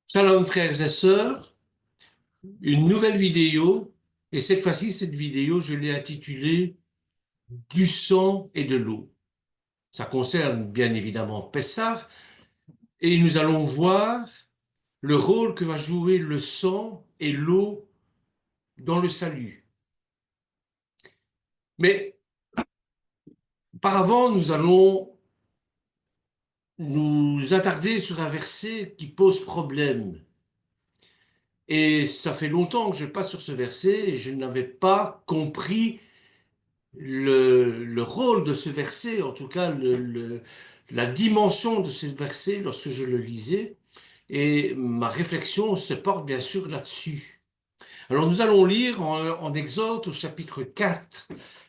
Shalom frères et sœurs, une nouvelle vidéo, et cette fois-ci, cette vidéo, je l'ai intitulée Du sang et de l'eau. Ça concerne bien évidemment Pessah, et nous allons voir le rôle que va jouer le sang et l'eau dans le salut. Mais auparavant, nous allons nous attarder sur un verset qui pose problème. Et ça fait longtemps que je passe sur ce verset et je n'avais pas compris le rôle de ce verset, en tout cas la dimension de ce verset lorsque je le lisais, et ma réflexion se porte bien sûr là-dessus. Alors nous allons lire en Exode au chapitre 4,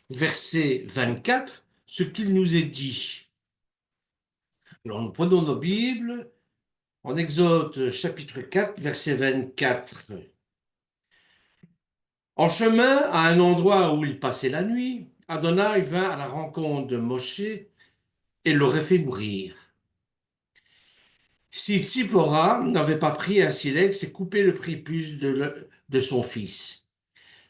verset 24, ce qu'il nous est dit. Alors nous prenons nos Bibles en Exode chapitre 4, verset 24. En chemin, à un endroit où il passait la nuit, Adonai vint à la rencontre de Moshe et l'aurait fait mourir. Si Tzipora n'avait pas pris un silex et coupé le prépuce de son fils,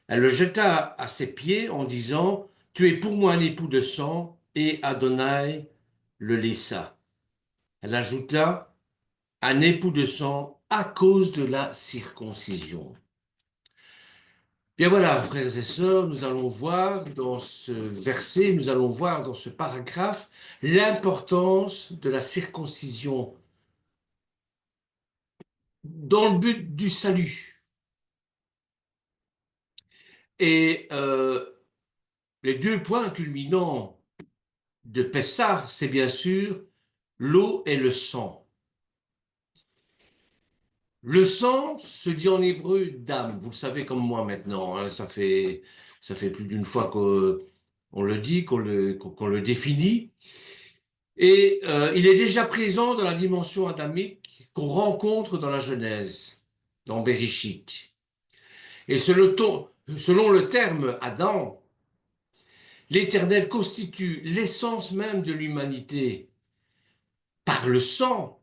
elle le jeta à ses pieds en disant, tu es pour moi un époux de sang, et Adonai le laissa. Elle ajouta, un époux de sang à cause de la circoncision. Bien voilà, frères et sœurs, nous allons voir dans ce verset, nous allons voir dans ce paragraphe l'importance de la circoncision dans le but du salut. Et les deux points culminants de Pessah, c'est bien sûr l'eau et le sang. Le sang se dit en hébreu dam, vous le savez comme moi maintenant, hein, ça fait plus d'une fois qu'on le dit, qu'on le définit. Et il est déjà présent dans la dimension adamique qu'on rencontre dans la Genèse, dans Bereshit. Et selon le terme Adam, l'Éternel constitue l'essence même de l'humanité par le sang,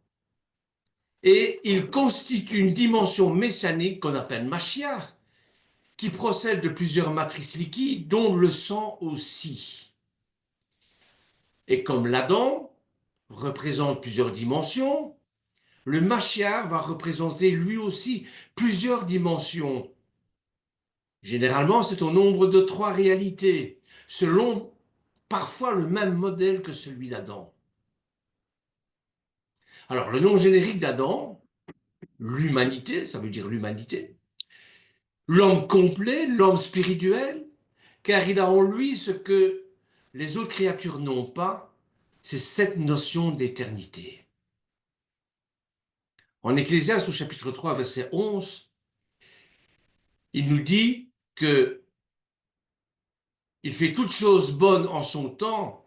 et il constitue une dimension messianique qu'on appelle Mashiach, qui procède de plusieurs matrices liquides, dont le sang aussi. Et comme l'Adam représente plusieurs dimensions, le Mashiach va représenter lui aussi plusieurs dimensions. Généralement, c'est au nombre de 3 réalités, selon parfois le même modèle que celui d'Adam. Alors, le nom générique d'Adam, l'humanité, ça veut dire l'humanité, l'homme complet, l'homme spirituel, car il a en lui ce que les autres créatures n'ont pas, c'est cette notion d'éternité. En Ecclésiaste au chapitre 3, verset 11, il nous dit que il fait toutes choses bonnes en son temps,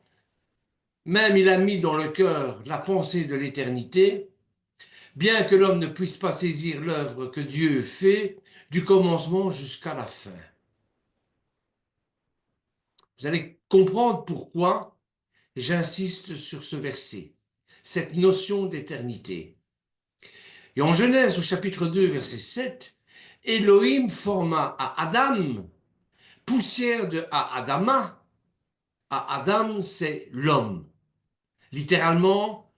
même il a mis dans le cœur la pensée de l'éternité, bien que l'homme ne puisse pas saisir l'œuvre que Dieu fait du commencement jusqu'à la fin. Vous allez comprendre pourquoi j'insiste sur ce verset, cette notion d'éternité. Et en Genèse au chapitre 2, verset 7, Elohim forma à Adam, poussière de Adama. À Adam, c'est l'homme. Littéralement,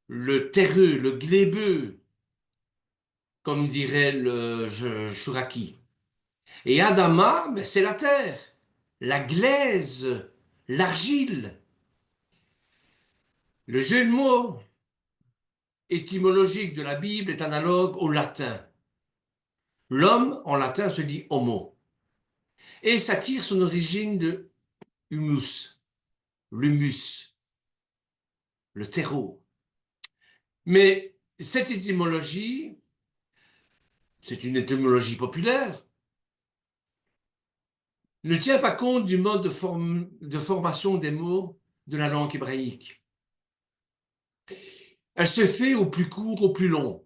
le terreux, le glébeux, comme dirait le Chouraki. Et Adama, ben, c'est la terre, la glaise, l'argile. Le jeu de mots étymologique de la Bible est analogue au latin. L'homme, en latin, se dit homo. Et ça tire son origine de humus, l'humus, le terreau. Mais cette étymologie, c'est une étymologie populaire, ne tient pas compte du mode de formation des mots de la langue hébraïque. Elle se fait au plus court, au plus long,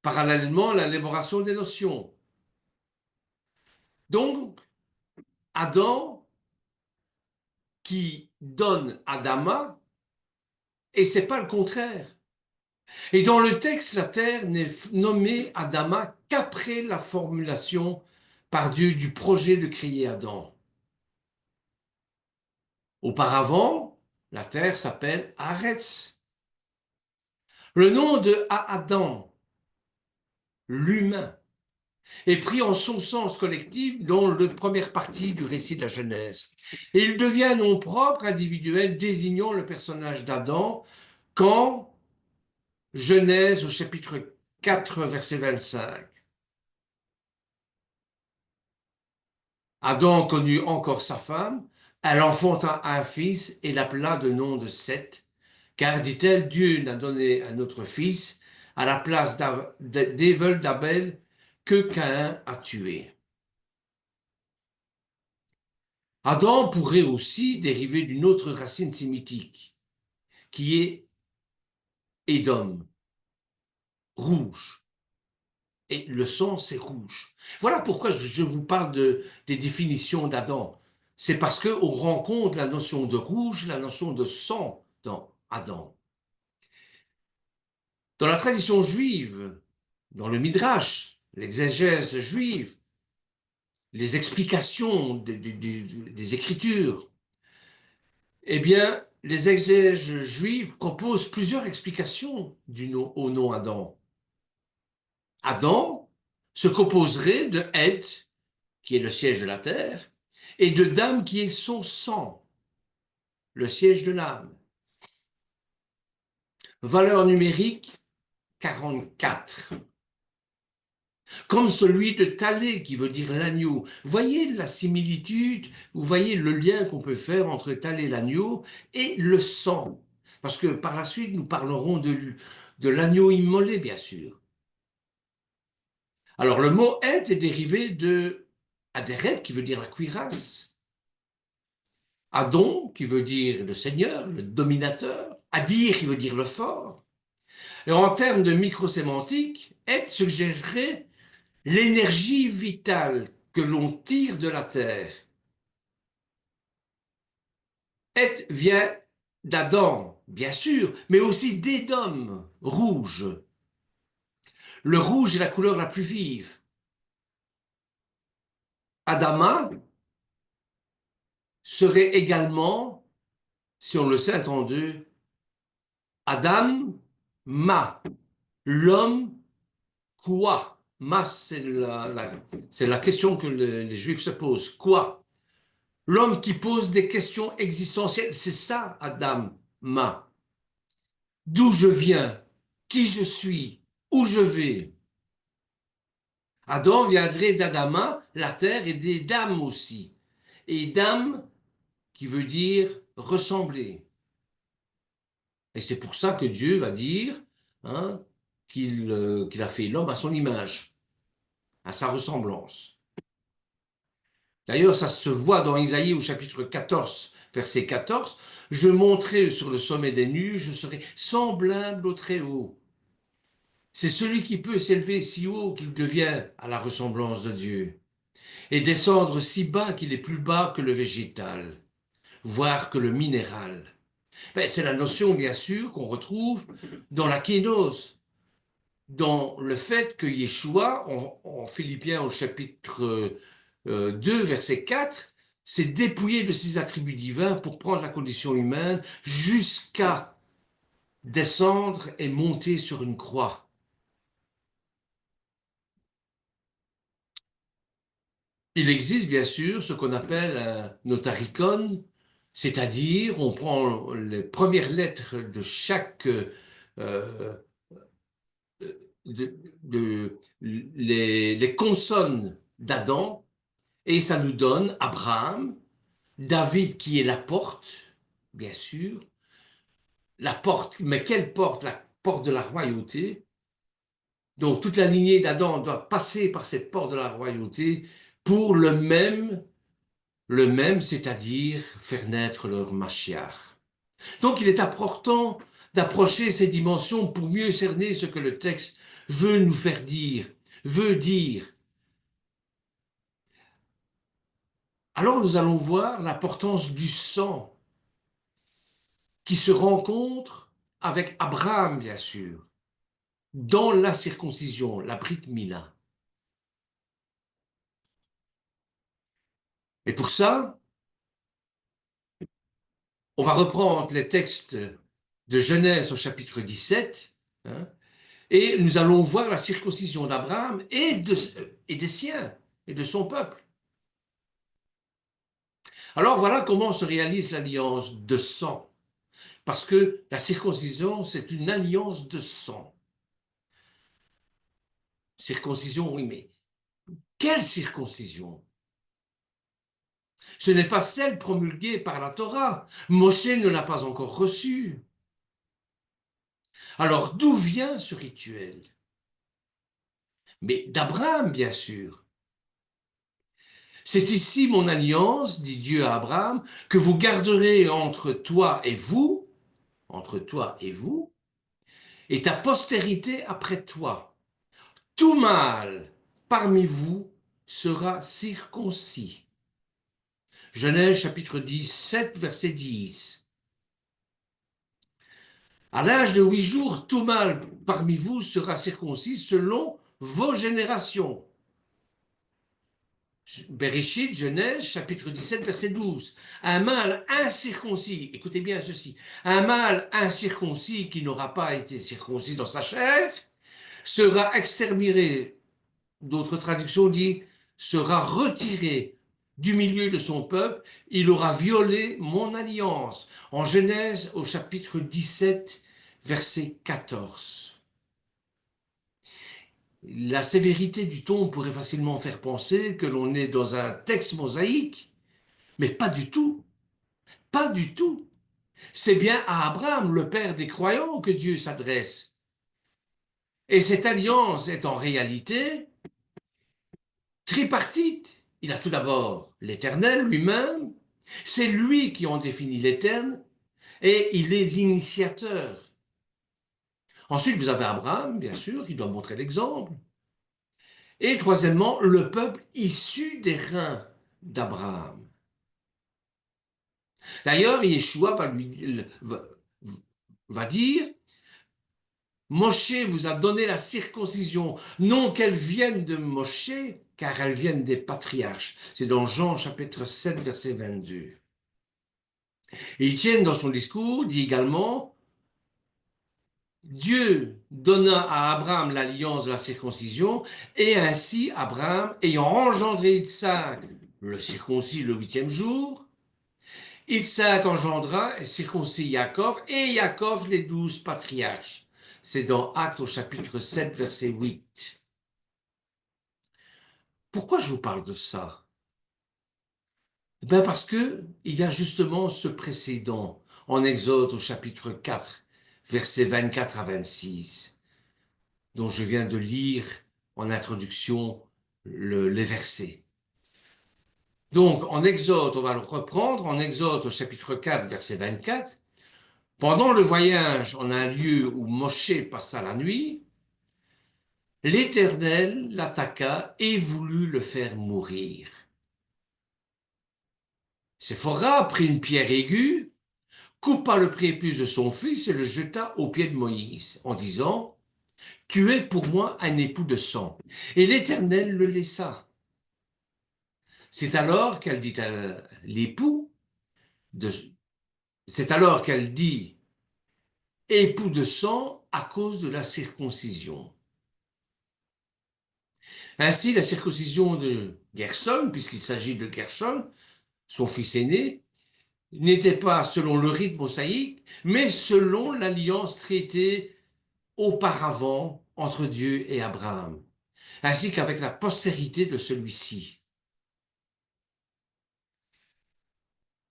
parallèlement à l'élaboration des notions. Donc, Adam qui donne Adama, et c'est pas le contraire. Et dans le texte, la terre n'est nommée Adama qu'après la formulation par Dieu du projet de créer Adam. Auparavant, la terre s'appelle Aretz. Le nom de Adam, l'humain, est pris en son sens collectif dans la première partie du récit de la Genèse. Et il devient un nom propre, individuel, désignant le personnage d'Adam quand Genèse au chapitre 4, verset 25. Adam connut encore sa femme, elle enfanta un fils et l'appela de nom de Seth, car, dit-elle, Dieu n'a donné un autre fils à la place d'Ével d'Abel que Caïn a tué. Adam pourrait aussi dériver d'une autre racine sémitique, qui est Édom, rouge. Et le sang, c'est rouge. Voilà pourquoi je vous parle des définitions d'Adam. C'est parce qu'on rencontre la notion de rouge, la notion de sang dans Adam. Dans la tradition juive, dans le Midrash, l'exégèse juive, les explications des Écritures, eh bien, les exégèses juives proposent plusieurs explications au nom Adam. Adam se composerait de Ed, qui est le siège de la terre, et de Dam, qui est son sang, le siège de l'âme. Valeur numérique 44. Comme celui de Thalé, qui veut dire l'agneau. Voyez la similitude, vous voyez le lien qu'on peut faire entre Thalé, l'agneau, et le sang. Parce que par la suite, nous parlerons de l'agneau immolé, bien sûr. Alors, le mot être est dérivé de Adéret, qui veut dire la cuirasse. Adon, qui veut dire le seigneur, le dominateur. Adir, qui veut dire le fort. Et en termes de microsémantique, être suggérerait l'énergie vitale que l'on tire de la terre. Et vient d'Adam, bien sûr, mais aussi d'Édom, rouge. Le rouge est la couleur la plus vive. Adama serait également, si on le sait entendu, Adam, ma, l'homme, quoi? Ma, c'est la question que les Juifs se posent. Quoi? L'homme qui pose des questions existentielles, c'est ça, Adam, ma. D'où je viens, qui je suis, où je vais. Adam viendrait d'Adama, la terre, et des dames aussi. Et dame, qui veut dire ressembler. Et c'est pour ça que Dieu va dire hein, qu'il a fait l'homme à son image, à sa ressemblance. D'ailleurs, ça se voit dans Isaïe au chapitre 14, verset 14. Je monterai sur le sommet des nues, je serai semblable au Très-Haut. C'est celui qui peut s'élever si haut qu'il devient à la ressemblance de Dieu, et descendre si bas qu'il est plus bas que le végétal, voire que le minéral. Ben, c'est la notion, bien sûr, qu'on retrouve dans la kénos, dans le fait que Yeshua, en Philippiens au chapitre 2, verset 4, s'est dépouillé de ses attributs divins pour prendre la condition humaine jusqu'à descendre et monter sur une croix. Il existe bien sûr ce qu'on appelle un notaricon, c'est-à-dire on prend les premières lettres de chaque les consonnes d'Adam et ça nous donne Abraham, David qui est la porte, bien sûr, la porte, mais quelle porte? La porte de la royauté. Donc toute la lignée d'Adam doit passer par cette porte de la royauté pour le même, c'est-à-dire faire naître leur Mashiach. Donc il est important d'approcher ces dimensions pour mieux cerner ce que le texte veut nous faire dire, veut dire. Alors nous allons voir l'importance du sang qui se rencontre avec Abraham, bien sûr. dans la circoncision, la Brit Mila. Et pour ça, on va reprendre les textes de Genèse au chapitre 17, hein, et nous allons voir la circoncision d'Abraham et des siens, et de son peuple. Alors voilà comment se réalise l'alliance de sang. Parce que la circoncision, c'est une alliance de sang. Circoncision, oui, mais quelle circoncision? Ce n'est pas celle promulguée par la Torah. Moshe ne l'a pas encore reçue. Alors d'où vient ce rituel? Mais d'Abraham, bien sûr. C'est ici mon alliance, dit Dieu à Abraham, que vous garderez entre toi et vous, et ta postérité après toi. Tout mâle parmi vous sera circoncis. Genèse chapitre 17, verset 10. À l'âge de 8 jours, tout mâle parmi vous sera circoncis selon vos générations. Bereshit, Genèse, chapitre 17, verset 12. Un mâle incirconcis, écoutez bien ceci, un mâle incirconcis qui n'aura pas été circoncis dans sa chair sera exterminé. D'autres traductions disent sera retiré du milieu de son peuple, il aura violé mon alliance. En Genèse au chapitre 17, verset 14. La sévérité du ton pourrait facilement faire penser que l'on est dans un texte mosaïque, mais pas du tout, pas du tout. C'est bien à Abraham, le père des croyants, que Dieu s'adresse. Et cette alliance est en réalité tripartite. Il a tout d'abord l'Éternel lui-même, c'est lui qui en définit les termes, et il est l'initiateur. Ensuite, vous avez Abraham, bien sûr, qui doit montrer l'exemple. Et troisièmement, le peuple issu des reins d'Abraham. D'ailleurs, Yeshua va dire, Moshe vous a donné la circoncision, non qu'elle vienne de Moshe, car elle vienne des patriarches. C'est dans Jean chapitre 7, verset 22. Et Étienne, dans son discours, dit également, Dieu donna à Abraham l'alliance de la circoncision, et ainsi Abraham, ayant engendré Isaac, le circoncis le 8e jour, Isaac engendra et circoncis Yaakov, et Yaakov les 12 patriarches. C'est dans Actes au chapitre 7, verset 8. Pourquoi je vous parle de ça? Ben parce que il y a justement ce précédent en Exode au chapitre 4, versets 24 à 26, dont je viens de lire en introduction les versets. Donc en Exode, on va le reprendre, en Exode au chapitre 4, verset 24, pendant le voyage en un lieu où Moshe passa la nuit, l'Éternel l'attaqua et voulut le faire mourir. Séphora prit une pierre aiguë, coupa le prépuce de son fils et le jeta aux pieds de Moïse, en disant, « Tu es pour moi un époux de sang. » Et l'Éternel le laissa. C'est alors qu'elle dit à l'époux, c'est alors qu'elle dit, « Époux de sang à cause de la circoncision. » Ainsi, la circoncision de Gershon, puisqu'il s'agit de Gershon, son fils aîné, n'était pas selon le rite mosaïque, mais selon l'alliance traitée auparavant entre Dieu et Abraham, ainsi qu'avec la postérité de celui-ci.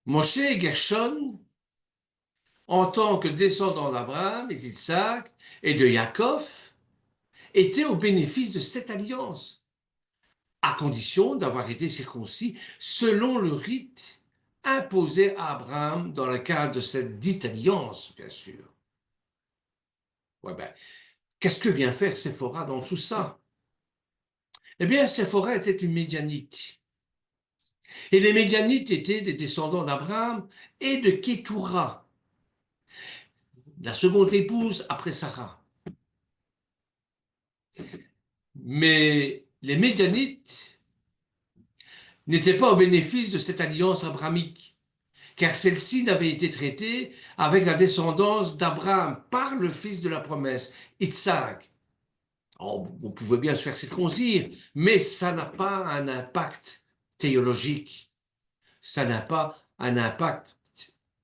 Moshe et Gershon, en tant que descendants d'Abraham et d'Isaac et de Yaakov, étaient au bénéfice de cette alliance, à condition d'avoir été circoncis selon le rite imposé à Abraham dans le cadre de cette dite alliance, bien sûr. Ouais, ben, qu'est-ce que vient faire Séphora dans tout ça? Eh bien, Séphora était une Médianite. Et les Médianites étaient des descendants d'Abraham et de Kétoura, la seconde épouse après Sarah. Mais les Médianites n'étaient pas au bénéfice de cette alliance abrahamique, car celle-ci n'avait été traitée avec la descendance d'Abraham par le fils de la promesse, Isaac. Alors, on pouvait bien se faire circoncire, mais ça n'a pas un impact théologique, ça n'a pas un impact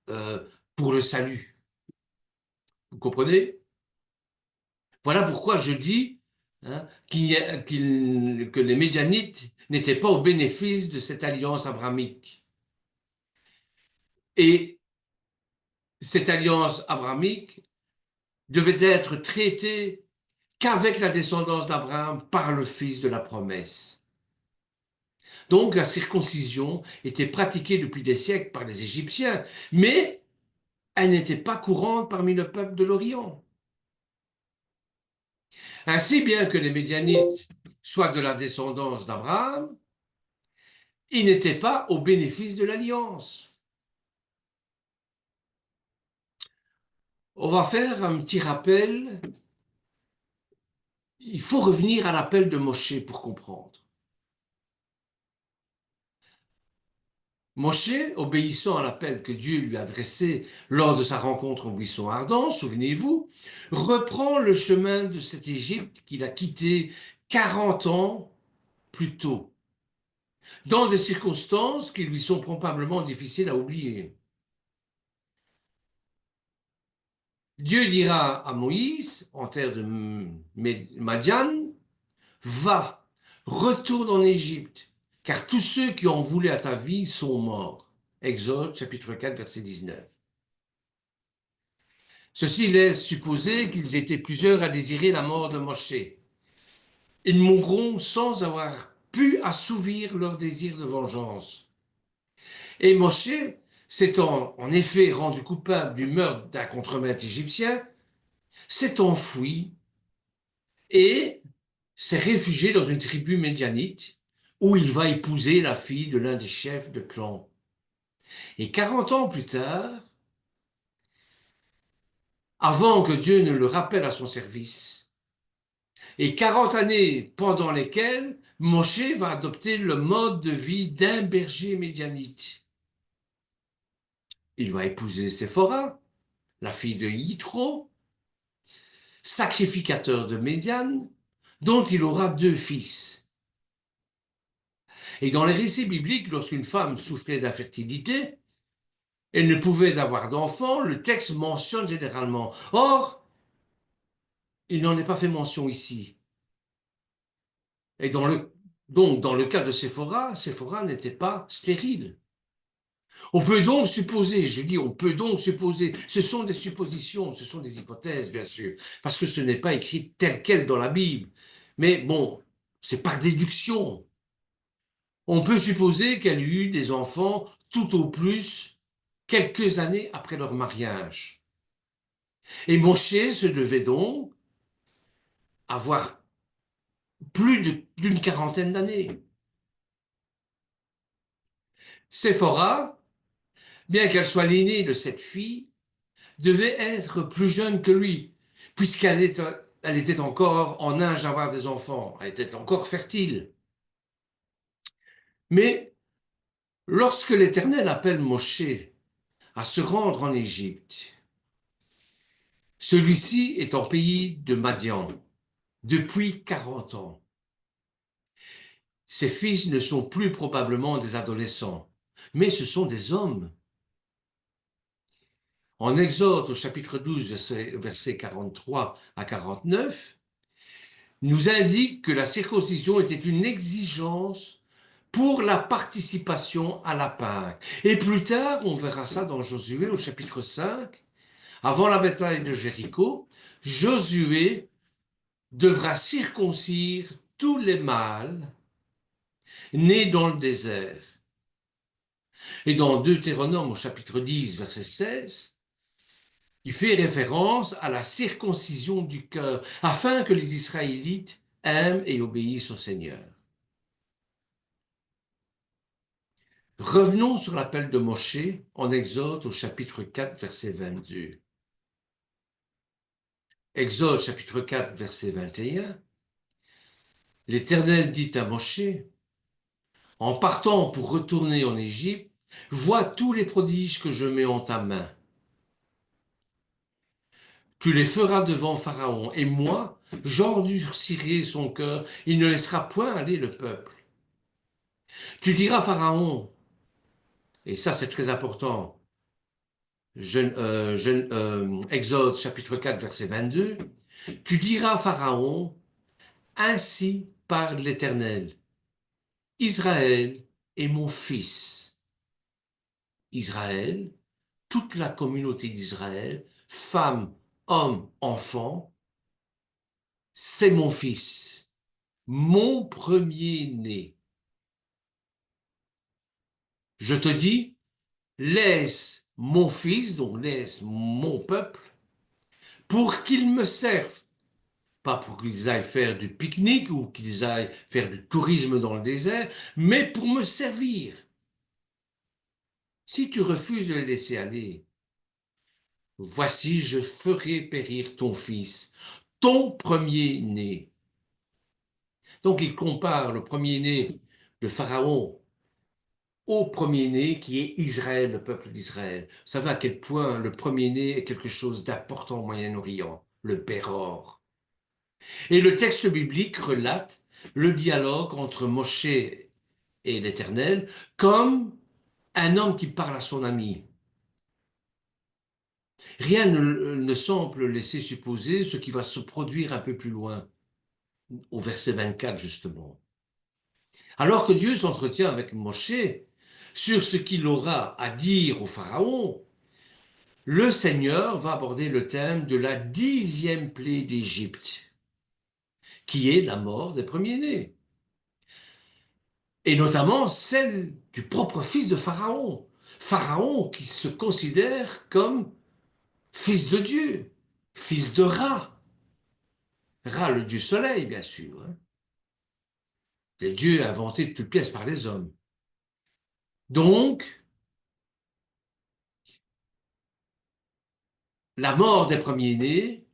euh, pour le salut. Vous comprenez? Voilà pourquoi je dis hein, que les Médianites n'étaient pas au bénéfice de cette alliance abrahamique. Et cette alliance abrahamique devait être traitée qu'avec la descendance d'Abraham par le fils de la promesse. Donc la circoncision était pratiquée depuis des siècles par les Égyptiens, mais elle n'était pas courante parmi le peuple de l'Orient. Ainsi bien que les Médianites soient de la descendance d'Abraham, ils n'étaient pas au bénéfice de l'alliance. On va faire un petit rappel. Il faut revenir à l'appel de Moshe pour comprendre. Moshe, obéissant à l'appel que Dieu lui a adressé lors de sa rencontre au buisson ardent, souvenez-vous, reprend le chemin de cette Égypte qu'il a quitté 40 ans plus tôt, dans des circonstances qui lui sont probablement difficiles à oublier. Dieu dira à Moïse, en terre de Madian, va, retourne en Égypte, car tous ceux qui en voulaient à ta vie sont morts. Exode chapitre 4, verset 19. Ceci laisse supposer qu'ils étaient plusieurs à désirer la mort de Moshe. Ils mourront sans avoir pu assouvir leur désir de vengeance. Et Moshe, s'étant en effet rendu coupable du meurtre d'un contremaître égyptien, s'est enfui et s'est réfugié dans une tribu médianite où il va épouser la fille de l'un des chefs de clan. Et 40 ans plus tard, avant que Dieu ne le rappelle à son service, et 40 années pendant lesquelles Moshe va adopter le mode de vie d'un berger médianite. Il va épouser Séphora, la fille de Yitro, sacrificateur de Médiane, dont il aura 2 fils. Et dans les récits bibliques, lorsqu'une femme souffrait d'infertilité, elle ne pouvait avoir d'enfant, le texte mentionne généralement. Or, il n'en est pas fait mention ici. Et donc, dans le cas de Séphora, Séphora n'était pas stérile. On peut donc supposer, je dis on peut donc supposer, ce sont des suppositions, ce sont des hypothèses, bien sûr, parce que ce n'est pas écrit tel quel dans la Bible. Mais bon, c'est par déduction. On peut supposer qu'elle eut des enfants tout au plus quelques années après leur mariage. Et Moshe se devait donc avoir plus d'une quarantaine d'années. Séphora, bien qu'elle soit l'aînée de cette fille, devait être plus jeune que lui, elle était encore en âge d'avoir des enfants, elle était encore fertile. Mais lorsque l'Éternel appelle Moshe à se rendre en Égypte, celui-ci est en pays de Madian depuis 40 ans. Ses fils ne sont plus probablement des adolescents, mais ce sont des hommes. En Exode au chapitre 12, versets 43 à 49, nous indique que la circoncision était une exigence pour la participation à la Pâque. Et plus tard, on verra ça dans Josué au chapitre 5, avant la bataille de Jéricho, Josué devra circoncire tous les mâles nés dans le désert. Et dans Deutéronome au chapitre 10, verset 16, il fait référence à la circoncision du cœur, afin que les Israélites aiment et obéissent au Seigneur. Revenons sur l'appel de Moshe en Exode au chapitre 4, verset 22. Exode chapitre 4, verset 21. L'Éternel dit à Moshe, en partant pour retourner en Égypte, vois tous les prodiges que je mets en ta main. Tu les feras devant Pharaon, et moi, j'endurcirai son cœur, il ne laissera point aller le peuple. Tu diras Pharaon, et ça c'est très important, Exode chapitre 4 verset 22, tu diras Pharaon, ainsi parle l'Éternel, Israël est mon fils. Israël, toute la communauté d'Israël, femmes, hommes, enfants, c'est mon fils, mon premier-né. Je te dis, laisse mon fils, donc laisse mon peuple, pour qu'ils me servent. Pas pour qu'ils aillent faire du pique-nique ou qu'ils aillent faire du tourisme dans le désert, mais pour me servir. Si tu refuses de les laisser aller, voici, je ferai périr ton fils, ton premier-né. Donc il compare le premier-né de Pharaon au premier-né qui est Israël, le peuple d'Israël. Vous savez à quel point le premier-né est quelque chose d'important au Moyen-Orient, le Béror. Et le texte biblique relate le dialogue entre Moshe et l'Éternel comme un homme qui parle à son ami. Rien ne semble laisser supposer ce qui va se produire un peu plus loin, au verset 24 justement. Alors que Dieu s'entretient avec Moshe sur ce qu'il aura à dire au Pharaon, le Seigneur va aborder le thème de la 10e plaie d'Égypte, qui est la mort des premiers-nés, et notamment celle du propre fils de Pharaon. Pharaon qui se considère comme fils de Dieu, fils de Ra. Ra, le dieu soleil, bien sûr. Hein. Le dieu inventé de toutes pièces par les hommes. Donc, la mort des premiers-nés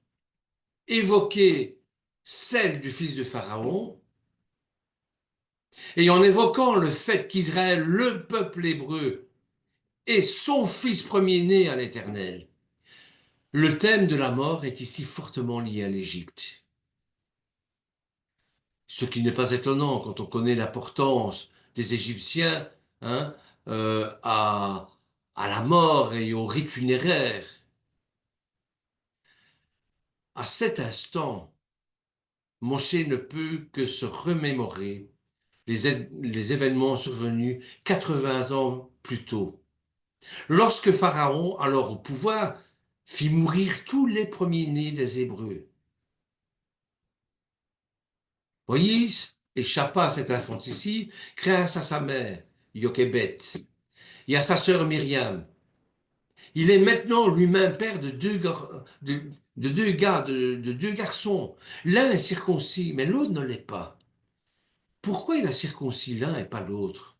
évoquait celle du fils de Pharaon, et en évoquant le fait qu'Israël, le peuple hébreu, est son fils premier-né à l'Éternel, le thème de la mort est ici fortement lié à l'Égypte. Ce qui n'est pas étonnant quand on connaît l'importance des Égyptiens hein, à la mort et aux rites funéraires. À cet instant, Moshe ne peut que se remémorer les événements survenus 80 ans plus tôt, lorsque Pharaon, alors au pouvoir, fit mourir tous les premiers-nés des Hébreux. Moïse échappa à cet infanticide grâce à sa mère, Jochebed, et à sa sœur Myriam. Il est maintenant lui-même père de deux garçons. L'un est circoncis, mais l'autre ne l'est pas. Pourquoi il a circoncis l'un et pas l'autre?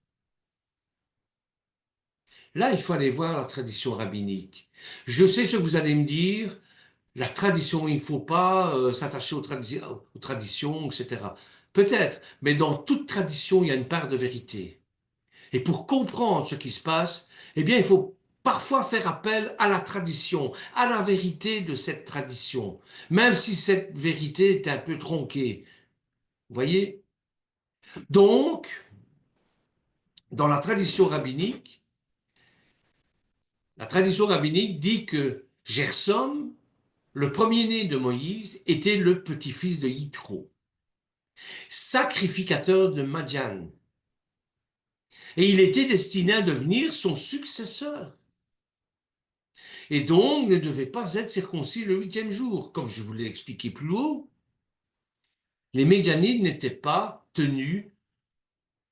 Là, il faut aller voir la tradition rabbinique. Je sais ce que vous allez me dire. La tradition, il ne faut pas s'attacher aux traditions, etc. Peut-être, mais dans toute tradition, il y a une part de vérité. Et pour comprendre ce qui se passe, eh bien, il faut parfois faire appel à la tradition, à la vérité de cette tradition, même si cette vérité est un peu tronquée. Vous voyez? Donc, dans la tradition rabbinique dit que Gersom, le premier-né de Moïse, était le petit-fils de Yitro, sacrificateur de Madian. Et il était destiné à devenir son successeur. Et donc ne devait pas être circoncis le 8e jour. Comme je vous l'ai expliqué plus haut, les Médianites n'étaient pas tenus,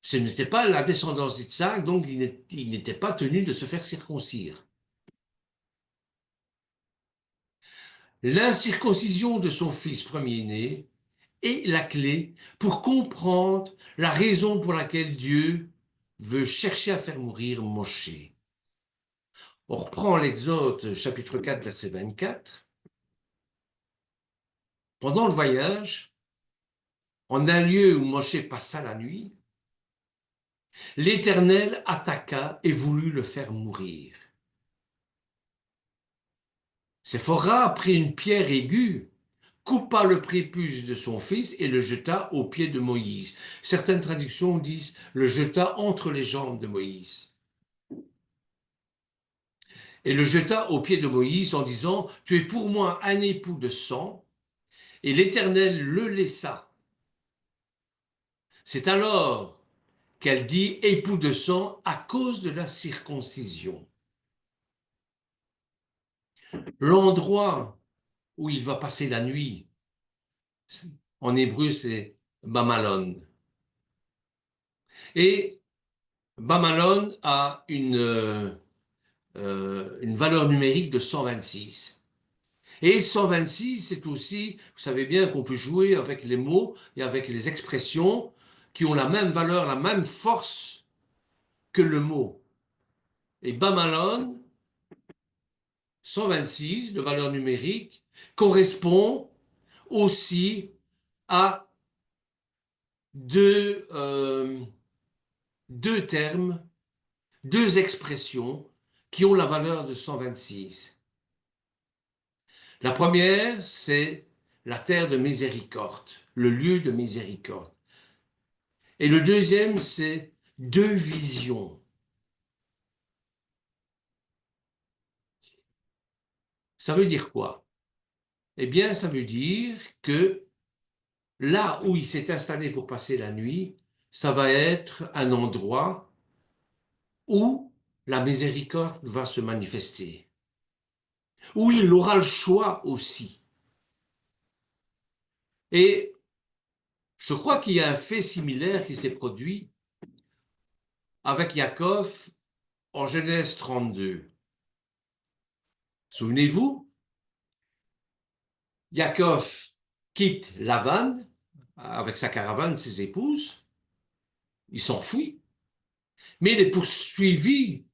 ce n'était pas la descendance d'Isaac, donc ils n'étaient pas tenus de se faire circoncire. L'incirconcision de son fils premier-né est la clé pour comprendre la raison pour laquelle Dieu veut chercher à faire mourir Moshe. On reprend l'Exode chapitre 4 verset 24. Pendant le voyage, en un lieu où Moshe passa la nuit, l'Éternel attaqua et voulut le faire mourir. Séphora prit une pierre aiguë, coupa le prépuce de son fils et le jeta aux pieds de Moïse. Certaines traductions disent le jeta entre les jambes de Moïse. Et le jeta aux pieds de Moïse en disant, tu es pour moi un époux de sang, et l'Éternel le laissa. C'est alors qu'elle dit époux de sang à cause de la circoncision. L'endroit où il va passer la nuit, en hébreu c'est Bamalon. Et Bamalon a une valeur numérique de 126. Et 126, c'est aussi, vous savez bien qu'on peut jouer avec les mots et avec les expressions qui ont la même valeur, la même force que le mot. Et Bamalon, 126 de valeur numérique, correspond aussi à deux termes, deux expressions qui ont la valeur de 126. La première, c'est la terre de miséricorde, le lieu de miséricorde. Et le deuxième, c'est deux visions. Ça veut dire quoi? Eh bien, ça veut dire que là où il s'est installé pour passer la nuit, ça va être un endroit où la miséricorde va se manifester, où il aura le choix aussi. Et je crois qu'il y a un fait similaire qui s'est produit avec Yaakov en Genèse 32. Souvenez-vous, Yaakov quitte Lavan avec sa caravane, ses épouses, il s'enfuit, mais il est poursuivi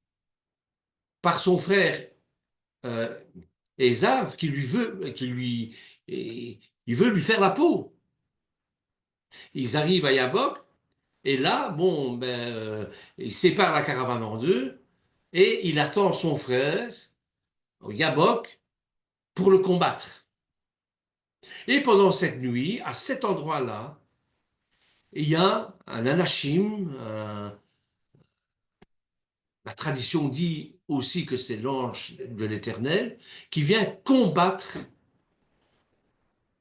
par son frère euh, Ésav il veut lui faire la peau. Ils arrivent à Yabok et là, bon, il sépare la caravane en deux et il attend son frère Yabok pour le combattre. Et pendant cette nuit, à cet endroit-là, il y a un anachim, la tradition dit aussi que c'est l'ange de l'Éternel, qui vient combattre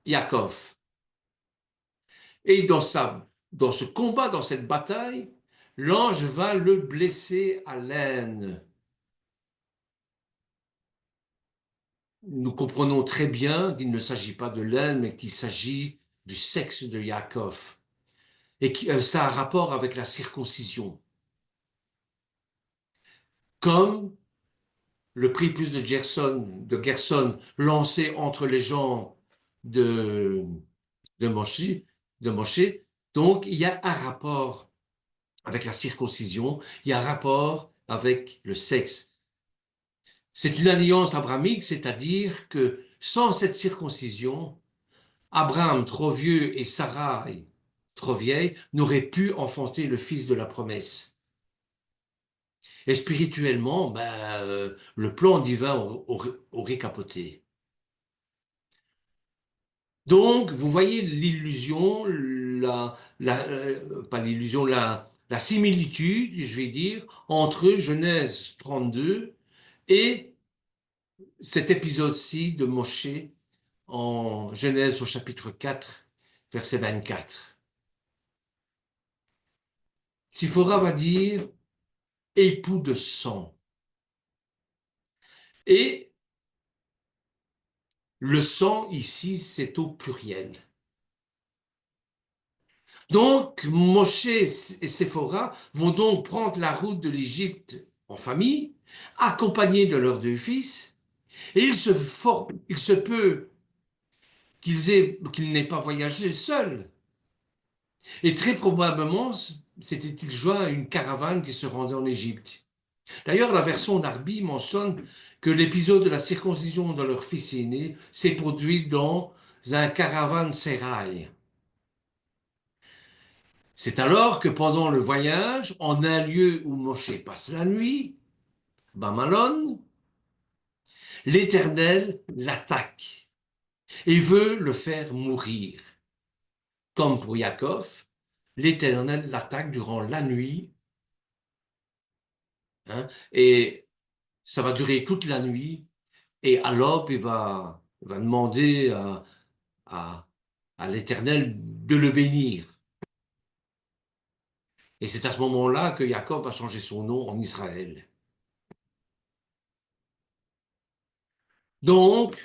Yaakov. Et dans ce combat, dans cette bataille, l'ange va le blesser à l'aine. Nous comprenons très bien qu'il ne s'agit pas de l'aine, mais qu'il s'agit du sexe de Yaakov. Et que ça a rapport avec la circoncision. Comme le prépuce de Gerson lancé entre les jambes de, de Moshe, de Moshe. Donc, il y a un rapport avec la circoncision, il y a un rapport avec le sexe. C'est une alliance abrahamique, c'est-à-dire que sans cette circoncision, Abraham, trop vieux, et Sarah, trop vieille, n'auraient pu enfanter le fils de la promesse. Et spirituellement, le plan divin aurait capoté. Donc, vous voyez l'illusion, pas l'illusion, la similitude, je vais dire, entre Genèse 32 et cet épisode-ci de Moshe en Genèse au chapitre 4, verset 24. Siphora va dire époux de sang. Et le sang ici, c'est au pluriel. Donc, Moshe et Séphora vont donc prendre la route de l'Égypte en famille, accompagnés de leurs deux fils, et il se peut qu'ils n'aient pas voyagé seuls. Et très probablement, s'était-il joint à une caravane qui se rendait en Égypte. D'ailleurs, la version d'Arbi mentionne que l'épisode de la circoncision de leur fils aîné s'est produit dans un caravane sérail. C'est alors que pendant le voyage, en un lieu où Moshe passe la nuit, Bamalon, l'Éternel l'attaque et veut le faire mourir. Comme pour Yaakov, l'Éternel l'attaque durant la nuit, hein, et ça va durer toute la nuit, et à l'aube, il va demander à, à l'Éternel de le bénir. Et c'est à ce moment-là que Yaakov va changer son nom en Israël. Donc,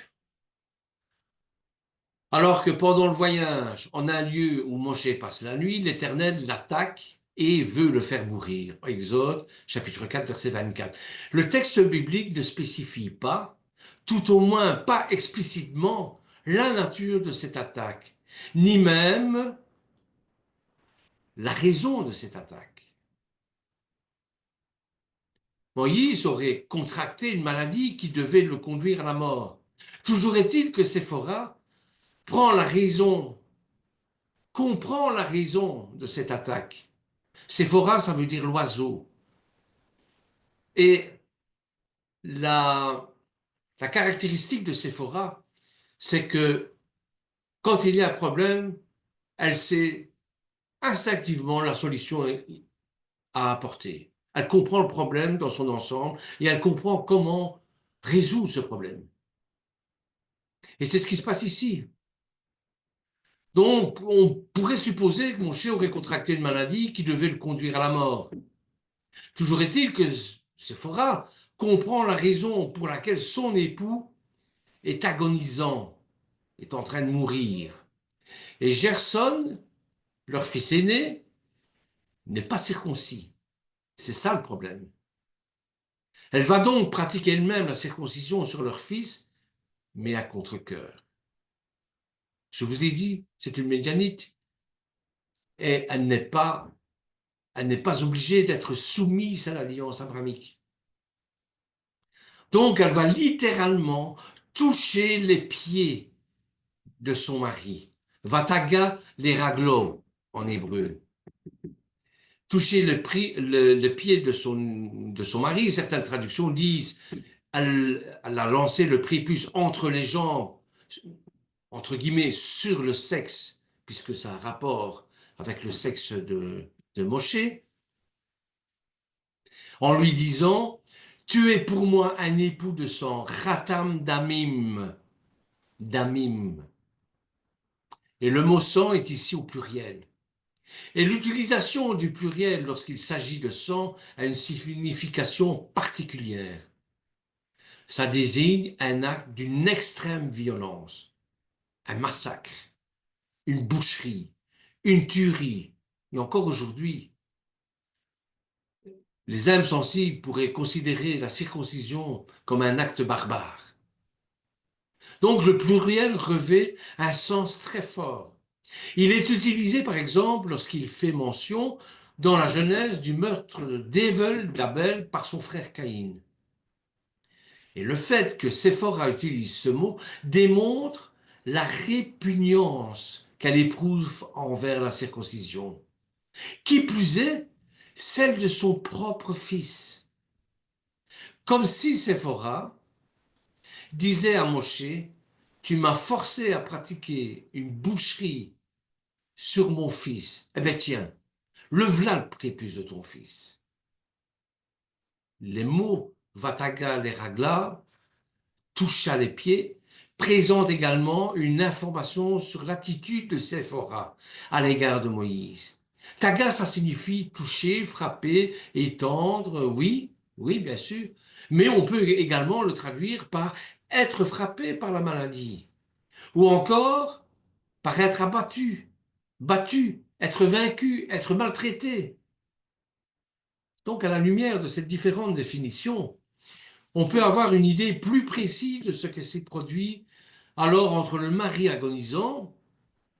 alors que pendant le voyage, en un lieu où Moshe passe la nuit, l'Éternel l'attaque et veut le faire mourir. Exode, chapitre 4, verset 24. Le texte biblique ne spécifie pas, tout au moins pas explicitement, la nature de cette attaque, ni même la raison de cette attaque. Moïse aurait contracté une maladie qui devait le conduire à la mort. Toujours est-il que Séphora prend la raison, comprend la raison de cette attaque. Séphora, ça veut dire l'oiseau. Et la, la caractéristique de Séphora, c'est que quand il y a un problème, elle sait instinctivement la solution à apporter. Elle comprend le problème dans son ensemble et elle comprend comment résoudre ce problème. Et c'est ce qui se passe ici. Donc, on pourrait supposer que mon chien aurait contracté une maladie qui devait le conduire à la mort. Toujours est-il que Séphora comprend la raison pour laquelle son époux est agonisant, est en train de mourir. Et Gerson, leur fils aîné, n'est pas circoncis. C'est ça le problème. Elle va donc pratiquer elle-même la circoncision sur leur fils, mais à contre-cœur. Je vous ai dit, c'est une médianite. Et elle n'est pas obligée d'être soumise à l'alliance abrahamique. Donc, elle va littéralement toucher les pieds de son mari. Vataga les raglo en hébreu. Toucher le pied de son mari. Certaines traductions disent elle a lancé le prépuce entre les jambes, entre guillemets, sur le sexe, puisque ça a un rapport avec le sexe de Moshe, en lui disant tu es pour moi un époux de sang, Khatam Damim, Damim. Et le mot sang est ici au pluriel. Et l'utilisation du pluriel lorsqu'il s'agit de sang a une signification particulière. Ça désigne un acte d'une extrême violence, un massacre, une boucherie, une tuerie. Et encore aujourd'hui, les âmes sensibles pourraient considérer la circoncision comme un acte barbare. Donc le pluriel revêt un sens très fort. Il est utilisé par exemple lorsqu'il fait mention dans la Genèse du meurtre d'Ével d'Abel par son frère Caïn. Et le fait que Séphora utilise ce mot démontre la répugnance qu'elle éprouve envers la circoncision. Qui plus est, celle de son propre fils. Comme si Séphora disait à Moshe, tu m'as forcé à pratiquer une boucherie sur mon fils. Eh bien tiens, le v'là le prépuce de ton fils. Les mots Vataga les ragla, toucha les pieds, présentent également une information sur l'attitude de Séphora à l'égard de Moïse. Taga, ça signifie toucher, frapper, étendre, oui, oui, bien sûr. Mais on peut également le traduire par être frappé par la maladie. Ou encore par être abattu, battu, être vaincu, être maltraité. Donc, à la lumière de ces différentes définitions, on peut avoir une idée plus précise de ce qui s'est produit alors entre le mari agonisant,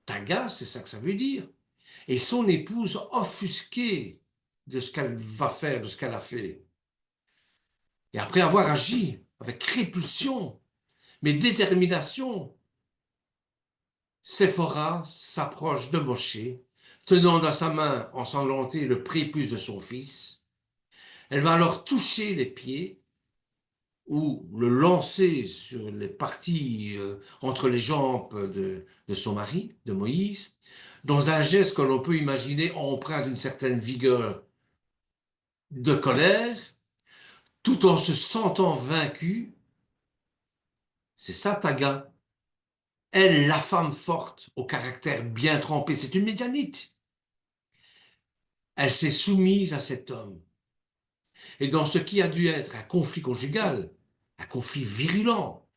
Taga, c'est ça que ça veut dire, et son épouse offusquée de ce qu'elle va faire, de ce qu'elle a fait. Et après avoir agi avec répulsion, mais détermination, Séphora s'approche de Moshe, tenant dans sa main ensanglantée le prépuce de son fils. Elle va alors toucher les pieds ou le lancer sur les parties entre les jambes de son mari, de Moïse, dans un geste que l'on peut imaginer empreint d'une certaine vigueur de colère, tout en se sentant vaincu. C'est ça Taga. Elle, la femme forte, au caractère bien trempé, c'est une Médianite. Elle s'est soumise à cet homme. Et dans ce qui a dû être un conflit conjugal, un conflit virulent,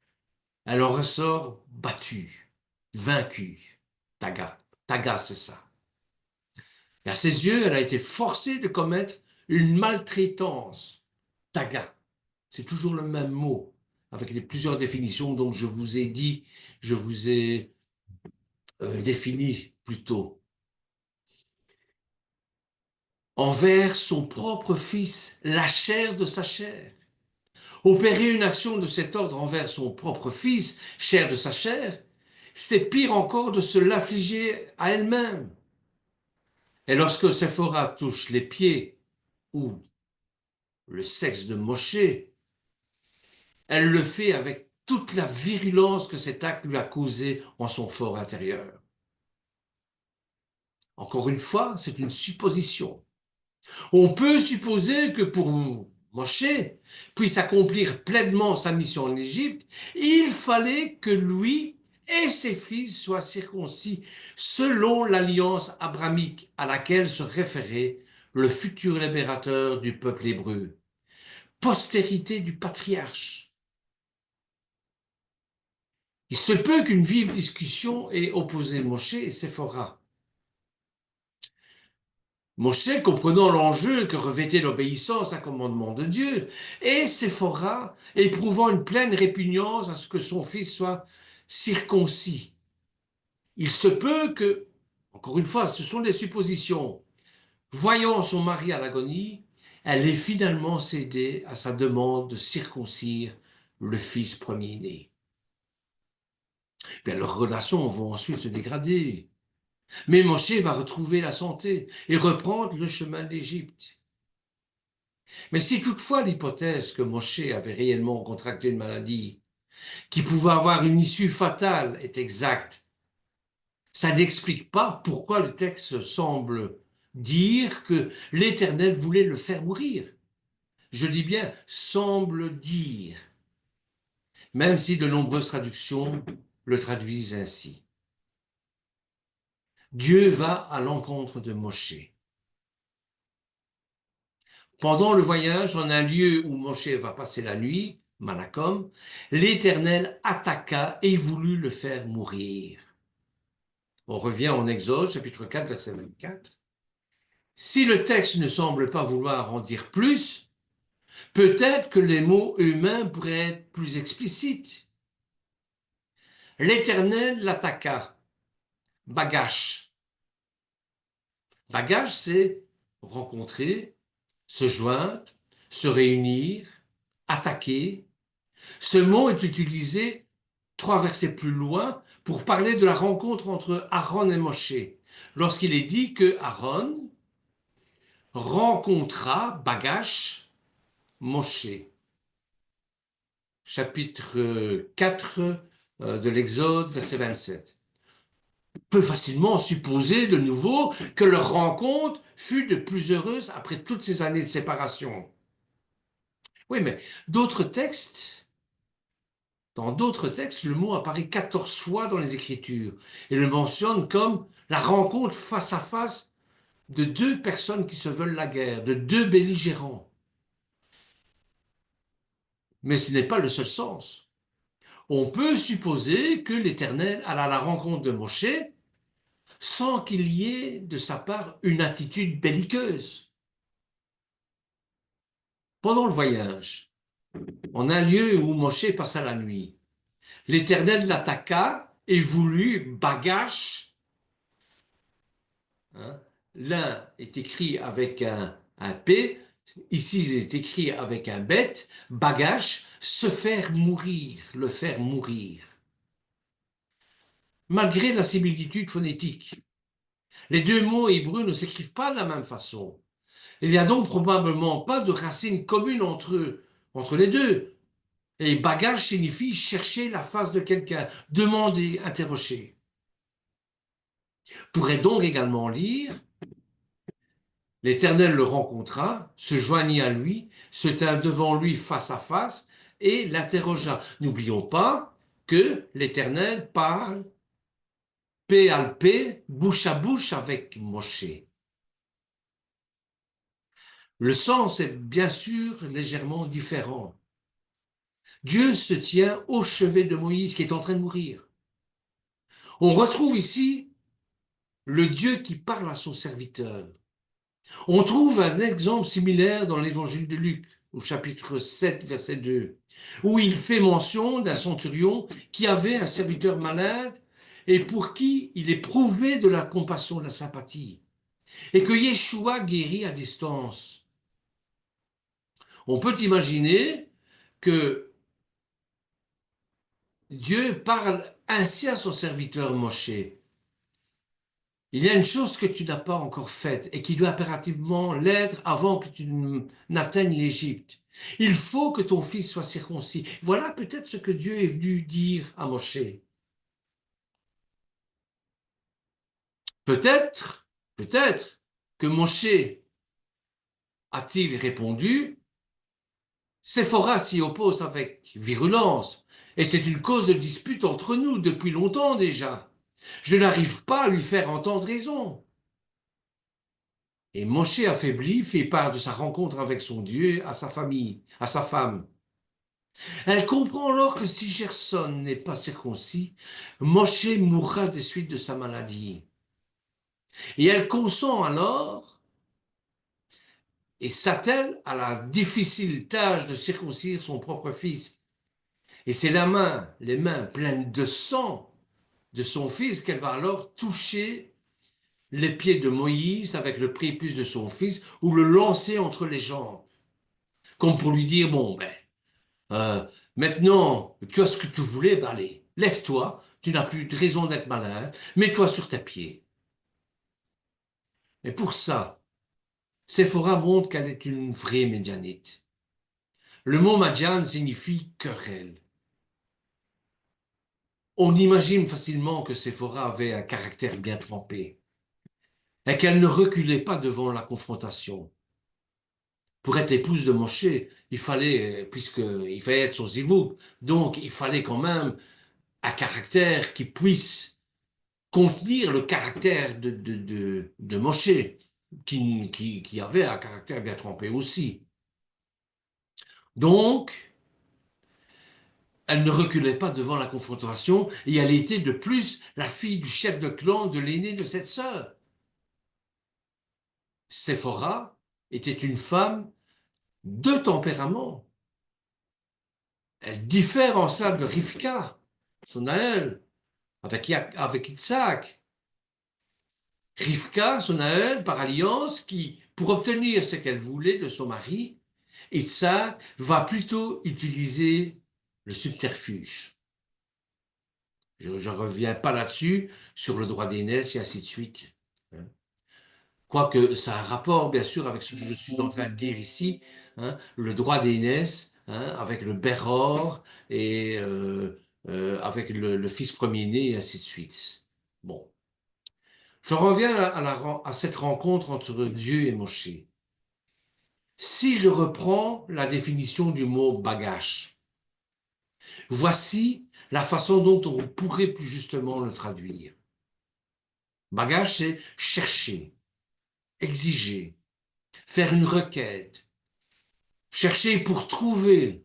elle en ressort battue, vaincue. Taga. Taga, c'est ça. Et à ses yeux, elle a été forcée de commettre une maltraitance. Taga. C'est toujours le même mot, avec les plusieurs définitions dont je vous ai dit, je vous ai défini plus tôt. Envers son propre fils, la chair de sa chair. Opérer une action de cet ordre envers son propre fils, chair de sa chair, c'est pire encore de se l'affliger à elle-même. Et lorsque Séphora touche les pieds ou le sexe de Moshe, elle le fait avec toute la virulence que cet acte lui a causé en son fort intérieur. Encore une fois, c'est une supposition. On peut supposer que pour Moshe puisse accomplir pleinement sa mission en Égypte, il fallait que lui et ses fils soient circoncis selon l'alliance abrahamique à laquelle se référait le futur libérateur du peuple hébreu, postérité du patriarche. Il se peut qu'une vive discussion ait opposé Moshe et Séphora. Moshe, comprenant l'enjeu que revêtait l'obéissance à un commandement de Dieu, et Séphora, éprouvant une pleine répugnance à ce que son fils soit circoncis. Il se peut que, encore une fois, ce sont des suppositions, voyant son mari à l'agonie, elle ait finalement cédé à sa demande de circoncire le fils premier-né. Bien, leurs relations vont ensuite se dégrader. Mais Moshe va retrouver la santé et reprendre le chemin d'Égypte. Mais si toutefois l'hypothèse que Moshe avait réellement contracté une maladie qui pouvait avoir une issue fatale est exacte, ça n'explique pas pourquoi le texte semble dire que l'Éternel voulait le faire mourir. Je dis bien semble dire, même si de nombreuses traductions le traduisent ainsi. Dieu va à l'encontre de Moshe. Pendant le voyage, en un lieu où Moshe va passer la nuit, Manakom, l'Éternel attaqua et voulut le faire mourir. On revient en Exode, chapitre 4, verset 24. Si le texte ne semble pas vouloir en dire plus, peut-être que les mots eux-mêmes pourraient être plus explicites. L'Éternel l'attaqua. Bagash. Bagash, c'est rencontrer, se joindre, se réunir, attaquer. Ce mot est utilisé 3 versets plus loin pour parler de la rencontre entre Aaron et Moshe, lorsqu'il est dit que Aaron rencontra Bagash Moshe. Chapitre 4 de l'Exode, verset 27. On peut facilement supposer de nouveau que leur rencontre fut de plus heureuse après toutes ces années de séparation. Oui, mais d'autres textes, dans d'autres textes, le mot apparaît 14 fois dans les Écritures et le mentionne comme la rencontre face à face de deux personnes qui se veulent la guerre, de deux belligérants. Mais ce n'est pas le seul sens. On peut supposer que l'Éternel alla à la rencontre de Moshe sans qu'il y ait de sa part une attitude belliqueuse. Pendant le voyage, en un lieu où Moshe passa la nuit, l'Éternel l'attaqua et voulut Bagash. Hein, l'un est écrit avec un P, ici il est écrit avec un bet, Bagash, se faire mourir, le faire mourir. Malgré la similitude phonétique, Les deux mots hébreux ne s'écrivent pas de la même façon. Il n'y a donc probablement pas de racine commune entre eux, entre les deux. Et bagage signifie chercher la face de quelqu'un, demander, interroger. On pourrait donc également lire l'Éternel le rencontra, se joignit à lui, se tint devant lui face à face et l'interrogea. N'oublions pas que l'Éternel parle paix à paix, bouche à bouche avec Moshe. Le sens est bien sûr légèrement différent. Dieu se tient au chevet de Moïse qui est en train de mourir. On retrouve ici le Dieu qui parle à son serviteur. On trouve un exemple similaire dans l'évangile de Luc, au chapitre 7, verset 2, où il fait mention d'un centurion qui avait un serviteur malade et pour qui il éprouvait de la compassion, de la sympathie, et que Yeshua guérit à distance. On peut imaginer que Dieu parle ainsi à son serviteur Moshe. Il y a une chose que tu n'as pas encore faite et qui doit impérativement l'être avant que tu n'atteignes l'Égypte. Il faut que ton fils soit circoncis. Voilà peut-être ce que Dieu est venu dire à Moshe. Peut-être que Moshe a-t-il répondu, Séphora s'y oppose avec virulence, et c'est une cause de dispute entre nous depuis longtemps déjà. Je n'arrive pas à lui faire entendre raison. Et Moshe affaibli fait part de sa rencontre avec son Dieu à sa famille, à sa femme. Elle comprend alors que si Gerson n'est pas circoncis, Moshe mourra des suites de sa maladie. Et elle consent alors et s'attelle à la difficile tâche de circoncire son propre fils. Et c'est les mains pleines de sang de son fils qu'elle va alors toucher les pieds de Moïse avec le prépuce de son fils ou le lancer entre les jambes. Comme pour lui dire, bon, ben, Euh, maintenant, tu as ce que tu voulais, ben allez, lève-toi, tu n'as plus de raison d'être malade, mets-toi sur tes pieds. Mais pour ça, Séphora montre qu'elle est une vraie médianite. Le mot Madian signifie querelle. On imagine facilement que Séphora avait un caractère bien trempé et qu'elle ne reculait pas devant la confrontation. Pour être l'épouse de Moshe, il fallait, puisqu'il fallait être son zivou, donc il fallait quand même un caractère qui puisse contenir le caractère de Moshe, qui avait un caractère bien trempé aussi. Donc, elle ne reculait pas devant la confrontation et elle était de plus la fille du chef de clan de l'aîné de cette sœur. Séphora était une femme de tempérament. Elle diffère en cela de Rivka, son aïeul, avec Isaac. Rivka, son aïeul, par alliance, qui, pour obtenir ce qu'elle voulait de son mari, Isaac va plutôt utiliser le subterfuge. Je ne reviens pas là-dessus, sur le droit d'aînesse et ainsi de suite. Quoique ça a un rapport, bien sûr, avec ce que je suis en train de dire ici, le droit d'aînesse, avec le Béror et avec le fils premier-né et ainsi de suite. Bon. Je reviens à cette rencontre entre Dieu et Moshe. Si je reprends la définition du mot bagage, voici la façon dont on pourrait plus justement le traduire. Bagage, c'est chercher, exiger, faire une requête, chercher pour trouver,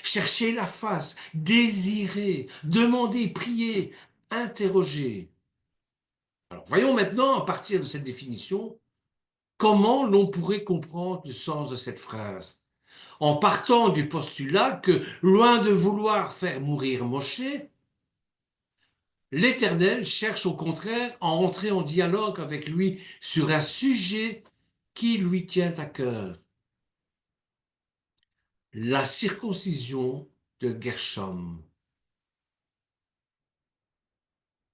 chercher la face, désirer, demander, prier, interroger. Alors voyons maintenant, à partir de cette définition, comment l'on pourrait comprendre le sens de cette phrase. En partant du postulat que, loin de vouloir faire mourir Moshe, l'Éternel cherche au contraire à entrer en dialogue avec lui sur un sujet qui lui tient à cœur. La circoncision de Gershom.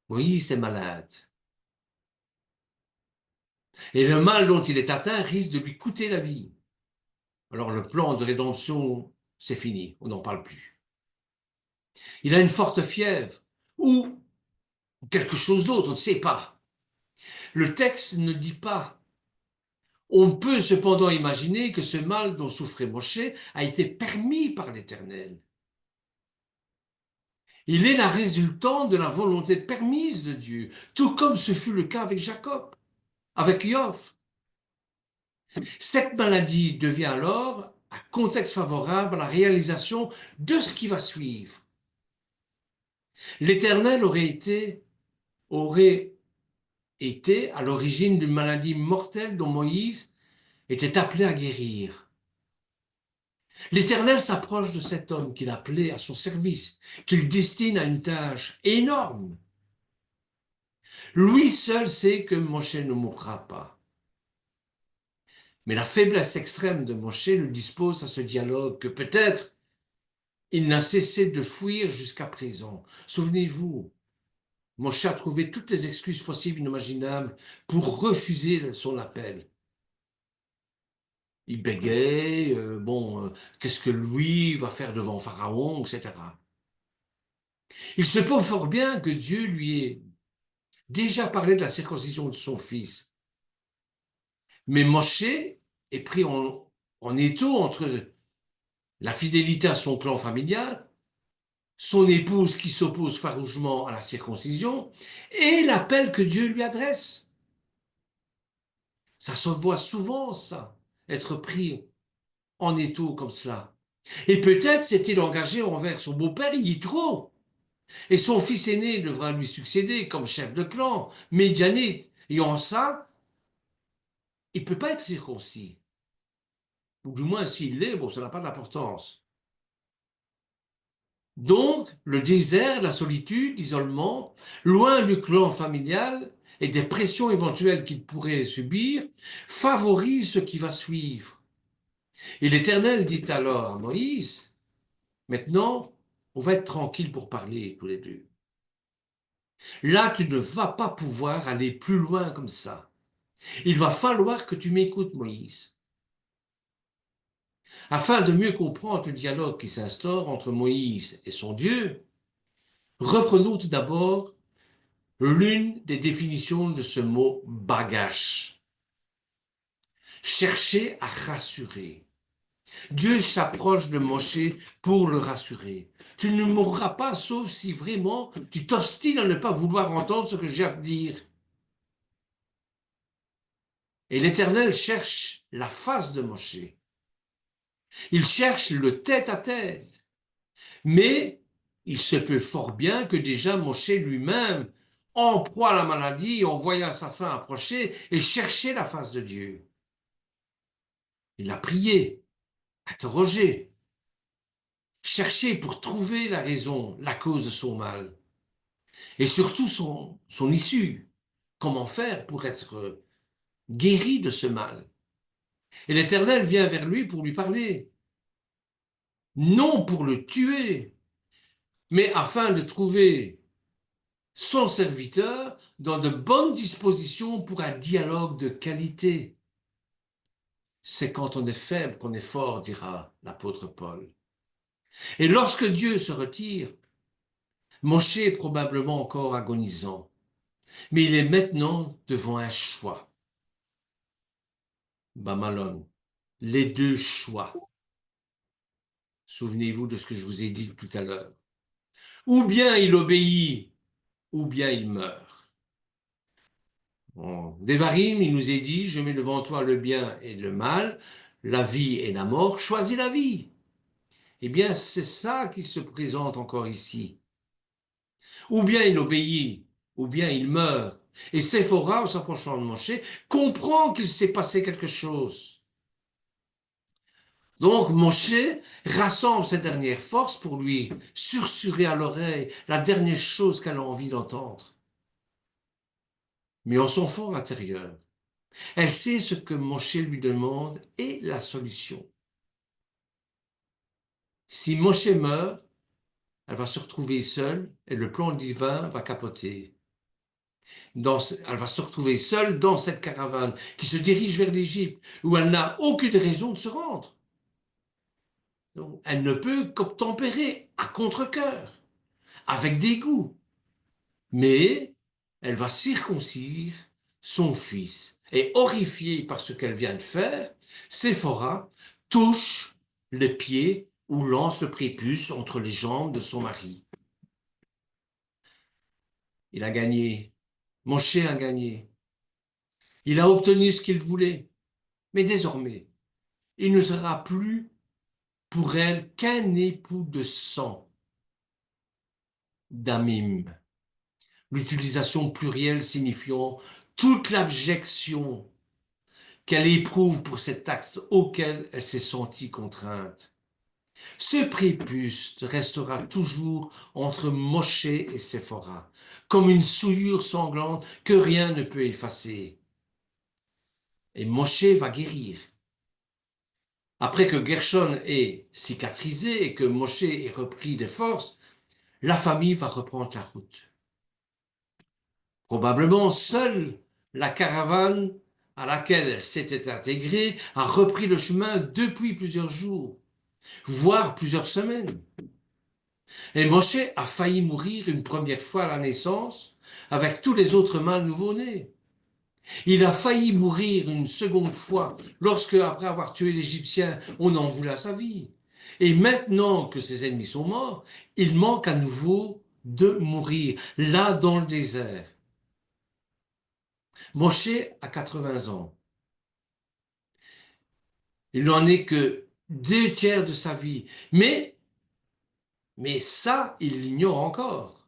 Moïse est malade. Et le mal dont il est atteint risque de lui coûter la vie. Alors le plan de rédemption, c'est fini, on n'en parle plus. Il a une forte fièvre, ou quelque chose d'autre, on ne sait pas. Le texte ne dit pas. On peut cependant imaginer que ce mal dont souffrait Moshe a été permis par l'Éternel. Il est la résultante de la volonté permise de Dieu, tout comme ce fut le cas avec Jacob, avec Yov. Cette maladie devient alors un contexte favorable à la réalisation de ce qui va suivre. L'Éternel aurait été à l'origine d'une maladie mortelle dont Moïse était appelé à guérir. L'Éternel s'approche de cet homme qu'il appelait à son service, qu'il destine à une tâche énorme. Lui seul sait que Moshe ne mourra pas. Mais la faiblesse extrême de Moshe le dispose à ce dialogue que peut-être il n'a cessé de fuir jusqu'à présent. Souvenez-vous, Moshe a trouvé toutes les excuses possibles et inimaginables pour refuser son appel. Il bégayait, qu'est-ce que lui va faire devant Pharaon, etc. Il se peut fort bien que Dieu lui ait déjà parlé de la circoncision de son fils. Mais Moshe est pris en étau entre la fidélité à son clan familial, son épouse qui s'oppose farouchement à la circoncision, et l'appel que Dieu lui adresse. Ça se voit souvent, ça, être pris en étau comme cela. Et peut-être s'est-il engagé envers son beau-père Yitro, et son fils aîné devra lui succéder comme chef de clan, médianite. Et en ça, il ne peut pas être circoncis. Ou du moins, s'il l'est, bon, ça n'a pas d'importance. Donc, le désert, la solitude, l'isolement, loin du clan familial et des pressions éventuelles qu'il pourrait subir, favorisent ce qui va suivre. Et l'Éternel dit alors à Moïse, maintenant, on va être tranquille pour parler tous les deux. Là, tu ne vas pas pouvoir aller plus loin comme ça. Il va falloir que tu m'écoutes, Moïse. Afin de mieux comprendre le dialogue qui s'instaure entre Moïse et son Dieu, reprenons tout d'abord l'une des définitions de ce mot bagash. Chercher à rassurer. Dieu s'approche de Moshe pour le rassurer. Tu ne mourras pas sauf si vraiment tu t'obstines à ne pas vouloir entendre ce que j'ai à te dire. Et l'Éternel cherche la face de Moshe. Il cherche le tête-à-tête. Mais il se peut fort bien que déjà Moshe lui-même, en proie à la maladie, en voyant sa fin approcher, et cherchait la face de Dieu. Il a prié, interrogé, cherché pour trouver la raison, la cause de son mal, et surtout son issue. Comment faire pour être guéri de ce mal? Et l'Éternel vient vers lui pour lui parler, non pour le tuer, mais afin de trouver son serviteur dans de bonnes dispositions pour un dialogue de qualité. C'est quand on est faible qu'on est fort, dira l'apôtre Paul. Et lorsque Dieu se retire, Moshe est probablement encore agonisant, mais il est maintenant devant un choix. Bamalon, les deux choix. Souvenez-vous de ce que je vous ai dit tout à l'heure. Ou bien il obéit, ou bien il meurt. En Devarim, il nous est dit, je mets devant toi le bien et le mal, la vie et la mort, choisis la vie. Eh bien, c'est ça qui se présente encore ici. Ou bien il obéit, ou bien il meurt. Et Séphora, en s'approchant de Moshe, comprend qu'il s'est passé quelque chose. Donc Moshe rassemble ses dernières forces pour lui susurrer à l'oreille la dernière chose qu'elle a envie d'entendre. Mais en son fort intérieur, elle sait ce que Moshe lui demande et la solution. Si Moshe meurt, elle va se retrouver seule et le plan divin va capoter. Elle va se retrouver seule dans cette caravane qui se dirige vers l'Égypte, où elle n'a aucune raison de se rendre. Donc, elle ne peut qu'obtempérer à contre-cœur, avec dégoût. Mais elle va circoncire son fils. Et horrifiée par ce qu'elle vient de faire, Séphora touche le pied ou lance le prépuce entre les jambes de son mari. Il a gagné. Moshe a gagné. Il a obtenu ce qu'il voulait. Mais désormais, il ne sera plus pour elle qu'un époux de sang, damim. L'utilisation plurielle signifiant toute l'abjection qu'elle éprouve pour cet acte auquel elle s'est sentie contrainte. Ce prépuce restera toujours entre Moshe et Séphora, comme une souillure sanglante que rien ne peut effacer. Et Moshe va guérir. Après que Gershon ait cicatrisé et que Moshe ait repris des forces, la famille va reprendre la route. Probablement seule la caravane à laquelle elle s'était intégrée a repris le chemin depuis plusieurs jours, voire plusieurs semaines. Et Moshe a failli mourir une première fois à la naissance avec tous les autres mâles nouveau-nés. Il a failli mourir une seconde fois lorsque, après avoir tué l'Égyptien, on en voulait à sa vie. Et maintenant que ses ennemis sont morts, il manque à nouveau de mourir, là dans le désert. Moshe a 80 ans. Il n'en est que 2 tiers de sa vie. Mais ça, il l'ignore encore.